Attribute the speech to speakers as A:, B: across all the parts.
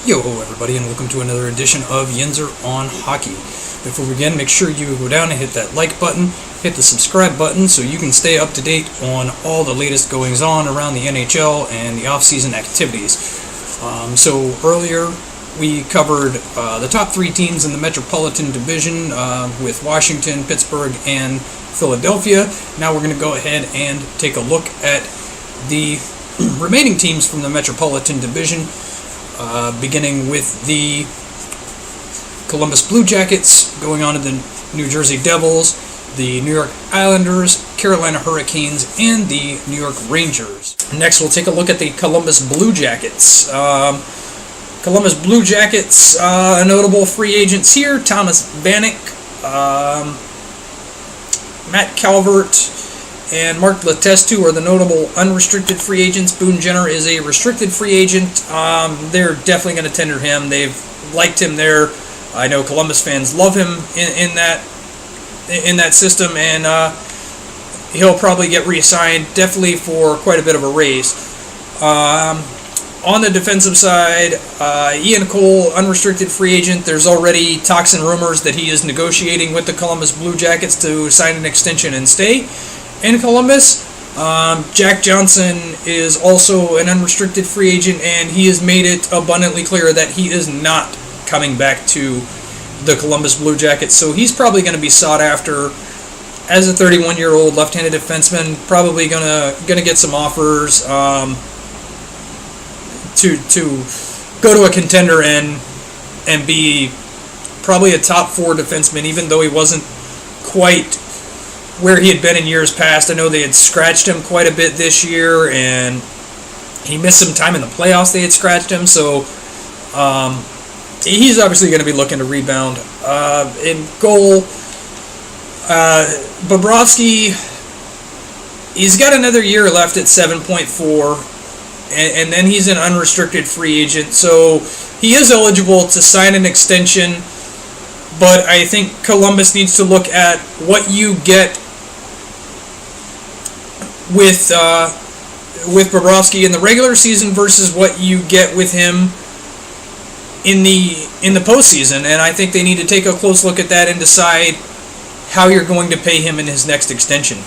A: Yo ho everybody, and welcome to another edition of Yinzer on Hockey. Before we begin, make sure you go down and hit that like button, hit the subscribe button so you can stay up to date on all the latest goings on around the NHL and the off-season activities. So earlier we covered the top three teams in the Metropolitan Division with Washington, Pittsburgh, and Philadelphia. Now we're going to go ahead and take a look at the remaining teams from the Metropolitan Division. Beginning with the Columbus Blue Jackets, going on to the New Jersey Devils, the New York Islanders, Carolina Hurricanes, and the New York Rangers. Next, we'll take a look at the Columbus Blue Jackets. Columbus Blue Jackets, notable free agents here: Thomas Vanek, Matt Calvert, and Mark Letestu are the notable unrestricted free agents. Boone Jenner is a restricted free agent. They're definitely going to tender him. They've liked him there. I know Columbus fans love him in that system, and he'll probably get re-signed, definitely for quite a bit of a raise. On the defensive side, Ian Cole, unrestricted free agent. There's already talks and rumors that he is negotiating with the Columbus Blue Jackets to sign an extension and stay in Columbus. Jack Johnson is also an unrestricted free agent, and he has made it abundantly clear that he is not coming back to the Columbus Blue Jackets. So he's probably going to be sought after as a 31-year-old left-handed defenseman. Probably gonna get some offers to go to a contender and be probably a top four defenseman, even though he wasn't quite where he had been in years past. I know they had scratched him quite a bit this year, and he missed some time in the playoffs. They had scratched him, so he's obviously going to be looking to rebound. In goal, Bobrovsky, he's got another year left at 7.4, and then he's an unrestricted free agent, so he is eligible to sign an extension, but I think Columbus needs to look at what you get with Bobrovsky in the regular season versus what you get with him in the postseason, and I think they need to take a close look at that and decide how you're going to pay him in his next extension.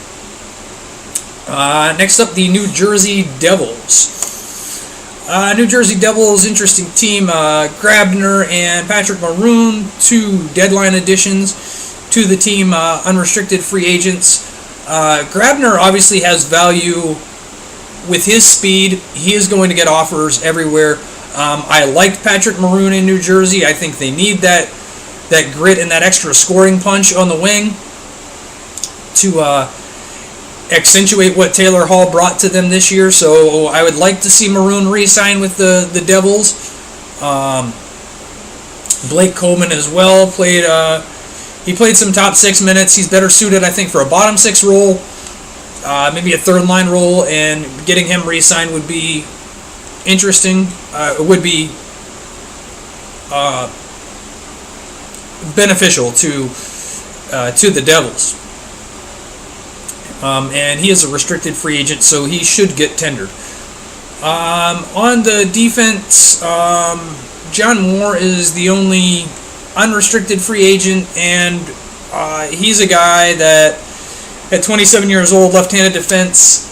A: Next up, the New Jersey Devils. New Jersey Devils, interesting team. Grabner and Patrick Maroon, two deadline additions to the team, unrestricted free agents. Grabner obviously has value with his speed. He is going to get offers everywhere. I liked Patrick Maroon in New Jersey. I think they need that grit and that extra scoring punch on the wing to accentuate what Taylor Hall brought to them this year. So I would like to see Maroon re-sign with the Devils. Blake Coleman as well he played some top six minutes. He's better suited, I think, for a bottom six role, maybe a third line role, and getting him re-signed would be interesting. It would be beneficial to the Devils. And he is a restricted free agent, so he should get tendered. On the defense, John Moore is the only unrestricted free agent, and he's a guy that at 27 years old, left-handed defense,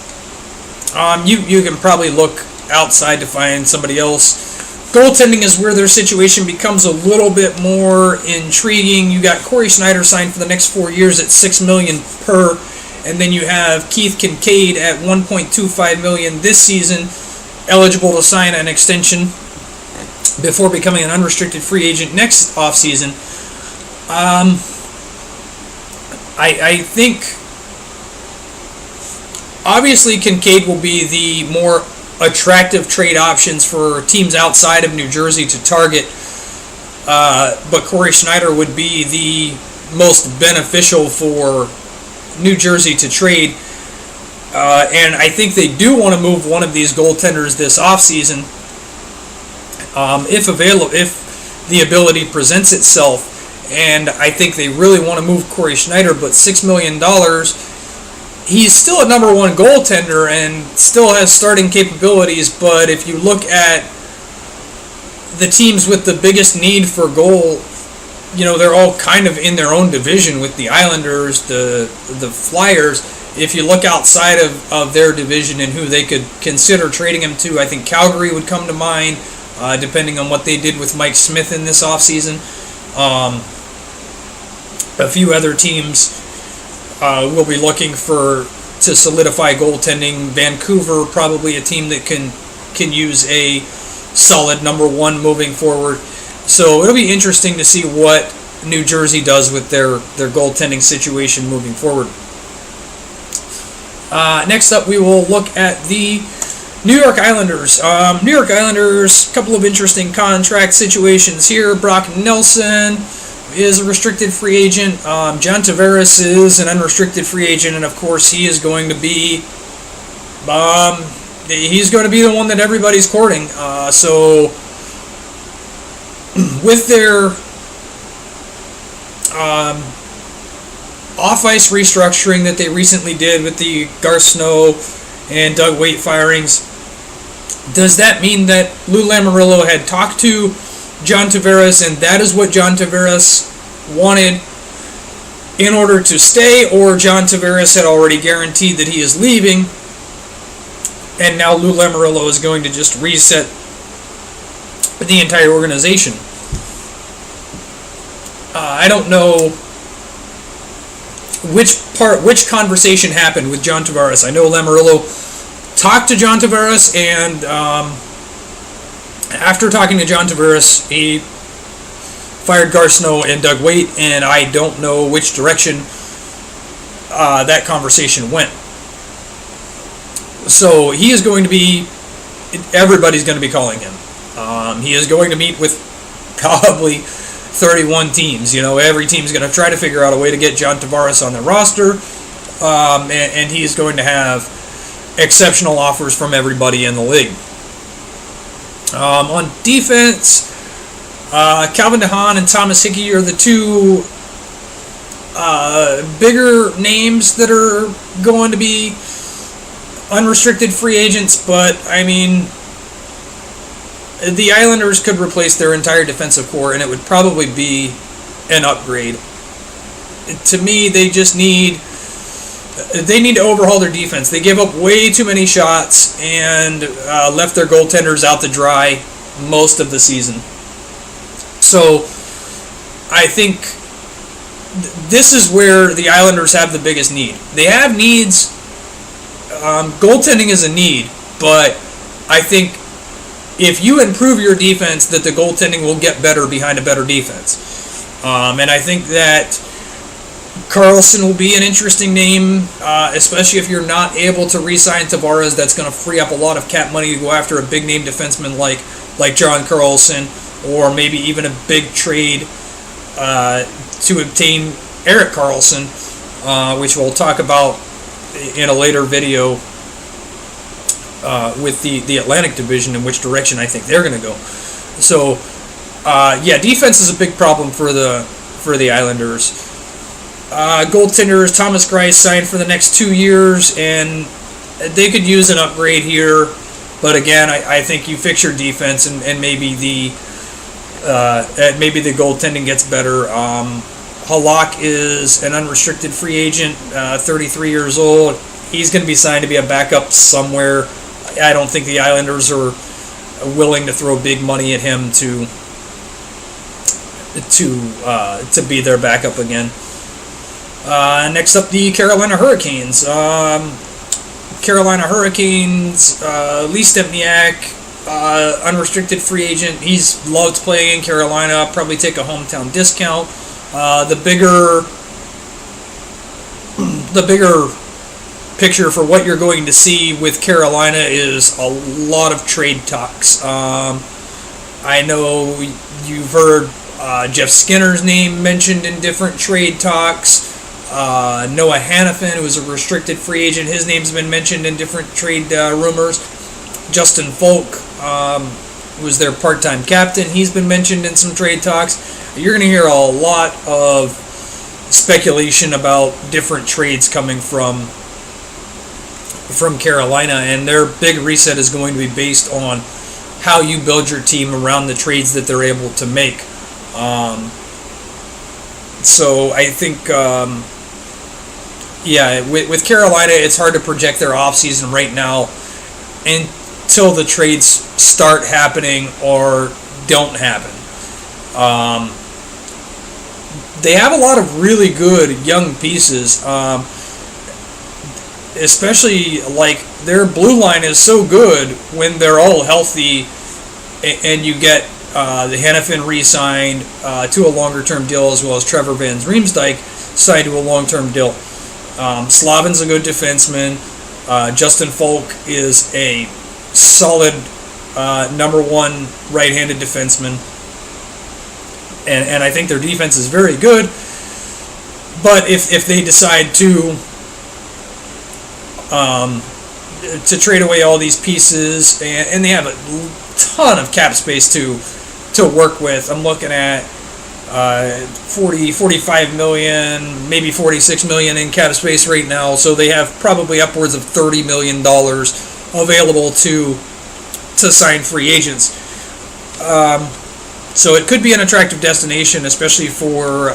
A: you can probably look outside to find somebody else. Goaltending is where their situation becomes a little bit more intriguing. You got Corey Schneider signed for the next 4 years at $6 million per, and then you have Keith Kincaid at $1.25 million this season, eligible to sign an extension before becoming an unrestricted free agent next offseason. I think obviously Kincaid will be the more attractive trade options for teams outside of New Jersey to target, but Corey Schneider would be the most beneficial for New Jersey to trade, and I think they do want to move one of these goaltenders this offseason. If the ability presents itself, and I think they really want to move Corey Schneider, but $6 million, he's still a number one goaltender and still has starting capabilities, but if you look at the teams with the biggest need for goal, they're all kind of in their own division, with the Islanders, the Flyers. If you look outside of their division and who they could consider trading him to, I think Calgary would come to mind, depending on what they did with Mike Smith in this offseason. A few other teams will be looking to solidify goaltending. Vancouver, probably a team that can use a solid number one moving forward. So it'll be interesting to see what New Jersey does with their goaltending situation moving forward. Next up, we will look at the New York Islanders. New York Islanders, a couple of interesting contract situations here. Brock Nelson is a restricted free agent. John Tavares is an unrestricted free agent, and of course he is going to be the one that everybody's courting. So with their off-ice restructuring that they recently did with the Garth Snow and Doug Weight firings, does that mean that Lou Lamoriello had talked to John Tavares and that is what John Tavares wanted in order to stay, or John Tavares had already guaranteed that he is leaving and now Lou Lamoriello is going to just reset the entire organization? I don't know which conversation happened with John Tavares. I know Lamoriello talked to John Tavares, and after talking to John Tavares, he fired Garth Snow and Doug Weight, and I don't know which direction that conversation went. So he is going to be, everybody's going to be calling him. He is going to meet with probably 31 teams. Every team's going to try to figure out a way to get John Tavares on their roster, and he is going to have exceptional offers from everybody in the league. On defense, Calvin DeHaan and Thomas Hickey are the two bigger names that are going to be unrestricted free agents, but I mean, the Islanders could replace their entire defensive core, and it would probably be an upgrade. To me, they need to overhaul their defense. They gave up way too many shots and left their goaltenders out to dry most of the season. So I think this is where the Islanders have the biggest need. They have needs. Goaltending is a need, but I think if you improve your defense, that the goaltending will get better behind a better defense. And I think that Karlsson will be an interesting name, especially if you're not able to re-sign Tavares. That's going to free up a lot of cap money to go after a big-name defenseman like John Karlsson, or maybe even a big trade to obtain Erik Karlsson, which we'll talk about in a later video with the Atlantic Division, in which direction I think they're going to go. So, defense is a big problem for the Islanders. Goaltenders, Thomas Greiss signed for the next 2 years, and they could use an upgrade here. But again, I think you fix your defense, and maybe the goaltending gets better. Halak is an unrestricted free agent, 33 years old. He's going to be signed to be a backup somewhere. I don't think the Islanders are willing to throw big money at him to be their backup again. Next up, the Carolina Hurricanes. Lee Stempniak, unrestricted free agent. He's loved playing in Carolina. Probably take a hometown discount. The bigger picture for what you're going to see with Carolina is a lot of trade talks. I know you've heard Jeff Skinner's name mentioned in different trade talks. Noah Hannafin, who is a restricted free agent, his name's been mentioned in different trade rumors. Justin Folk, who was their part-time captain, he's been mentioned in some trade talks. You're going to hear a lot of speculation about different trades coming from Carolina, and their big reset is going to be based on how you build your team around the trades that they're able to make. So I think, with Carolina, it's hard to project their offseason right now until the trades start happening or don't happen. They have a lot of really good young pieces, especially like their blue line is so good when they're all healthy, and you get the Hannafin re-signed to a longer-term deal, as well as Trevor Van Riemsdyk signed to a long-term deal. Slavin's a good defenseman. Justin Falk is a solid number one right-handed defenseman. And I think their defense is very good. But if they decide to trade away all these pieces, and they have a ton of cap space to work with. I'm looking at 45 million, maybe 46 million in cap space right now. So they have probably upwards of $30 million available to sign free agents. So it could be an attractive destination, especially for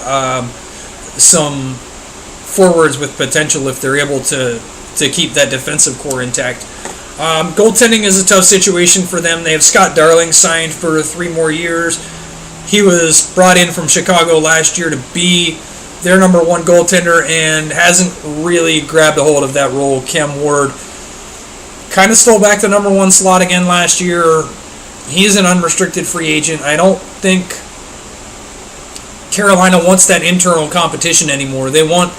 A: some forwards with potential if they're able to keep that defensive core intact. Goaltending is a tough situation for them. They have Scott Darling signed for 3 more years. He was brought in from Chicago last year to be their number one goaltender and hasn't really grabbed a hold of that role. Cam Ward kind of stole back the number one slot again last year. He's an unrestricted free agent. I don't think Carolina wants that internal competition anymore. They want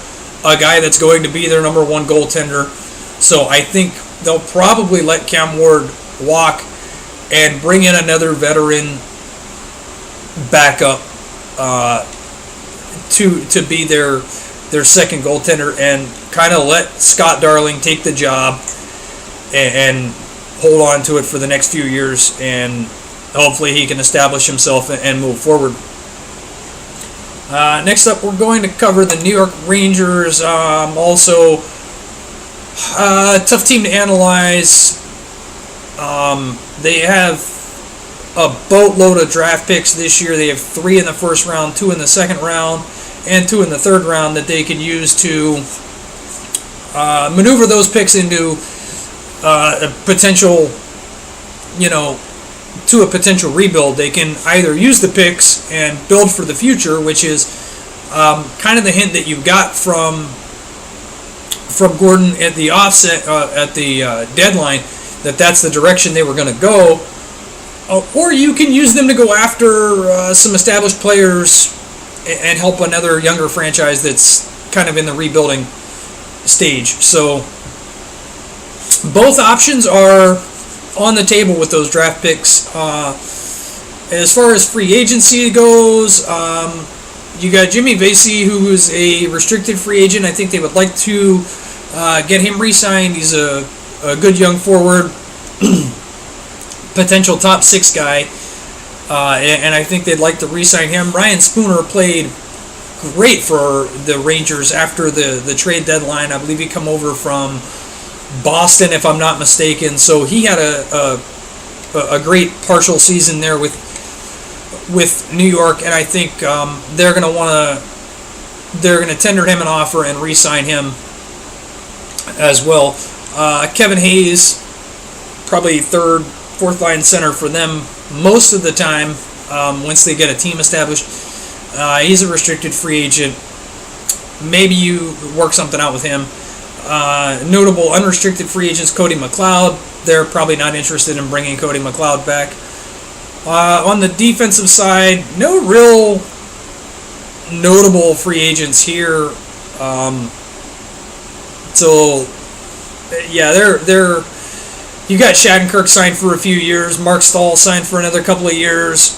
A: a guy that's going to be their number one goaltender. So I think they'll probably let Cam Ward walk and bring in another veteran backup to be their second goaltender, and kind of let Scott Darling take the job and hold on to it for the next few years, and hopefully he can establish himself and move forward. Next up, we're going to cover the New York Rangers. Also, tough team to analyze. They have a boatload of draft picks this year. They have 3 in the first round, 2 in the second round, and 2 in the third round that they could use to maneuver those picks into a potential, to a potential rebuild. They can either use the picks and build for the future, which is kind of the hint that you got from Gordon at the offset, at the deadline, that's the direction they were going to go. Or you can use them to go after some established players and help another younger franchise that's kind of in the rebuilding stage. So both options are on the table with those draft picks. As far as free agency goes, you got Jimmy Vesey, who is a restricted free agent. I think they would like to get him re-signed. He's a good young forward, potential top 6 guy, and I think they'd like to re-sign him. Ryan Spooner played great for the Rangers after the trade deadline. I believe he come over from Boston, if I'm not mistaken. So he had a great partial season there with New York, and I think they're going to tender him an offer and re-sign him as well. Kevin Hayes, probably 3rd, 4th line center for them most of the time once they get a team established. He's a restricted free agent. Maybe you work something out with him. Notable unrestricted free agents, Cody McLeod. They're probably not interested in bringing Cody McLeod back. On the defensive side, no real notable free agents here. They're you got Shattenkirk signed for a few years, Mark Stahl signed for another couple of years,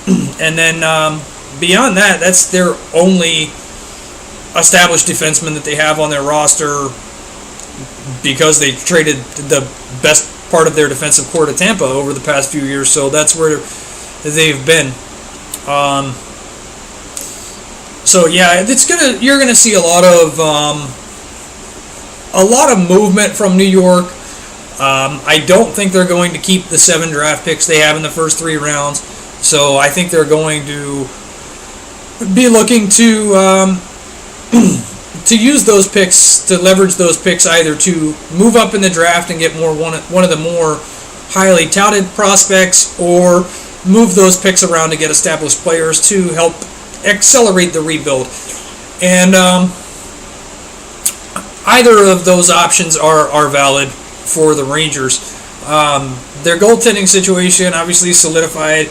A: and then beyond that, that's their only established defenseman that they have on their roster, because they traded the best part of their defensive core to Tampa over the past few years, so that's where they've been. You're gonna see a lot of movement from New York. I don't think they're going to keep the 7 draft picks they have in the first 3 rounds, so I think they're going to be looking to to use those picks, to leverage those picks, either to move up in the draft and get one of the more highly touted prospects, or move those picks around to get established players to help accelerate the rebuild. And either of those options are valid for the Rangers. Their goaltending situation obviously solidified.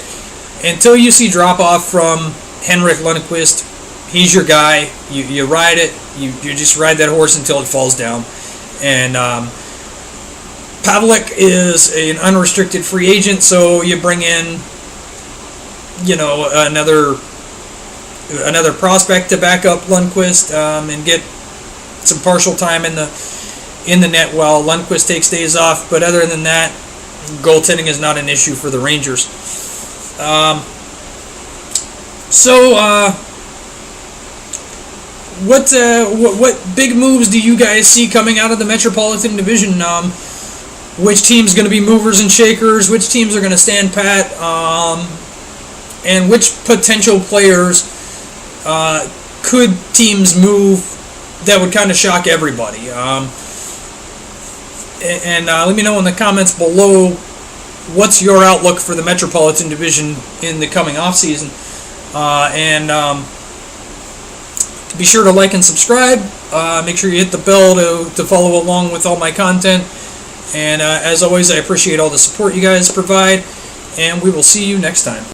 A: Until you see drop-off from Henrik Lundqvist, he's your guy. You ride it. You just ride that horse until it falls down. And Pavlik is an unrestricted free agent, so you bring in, another prospect to back up Lundqvist, and get some partial time in the net while Lundqvist takes days off. But other than that, goaltending is not an issue for the Rangers. What big moves do you guys see coming out of the Metropolitan Division? Which team's going to be movers and shakers? Which teams are going to stand pat? And which potential players could teams move that would kind of shock everybody? And let me know in the comments below, what's your outlook for the Metropolitan Division in the coming offseason? And be sure to like and subscribe. Make sure you hit the bell to follow along with all my content. And as always, I appreciate all the support you guys provide. And we will see you next time.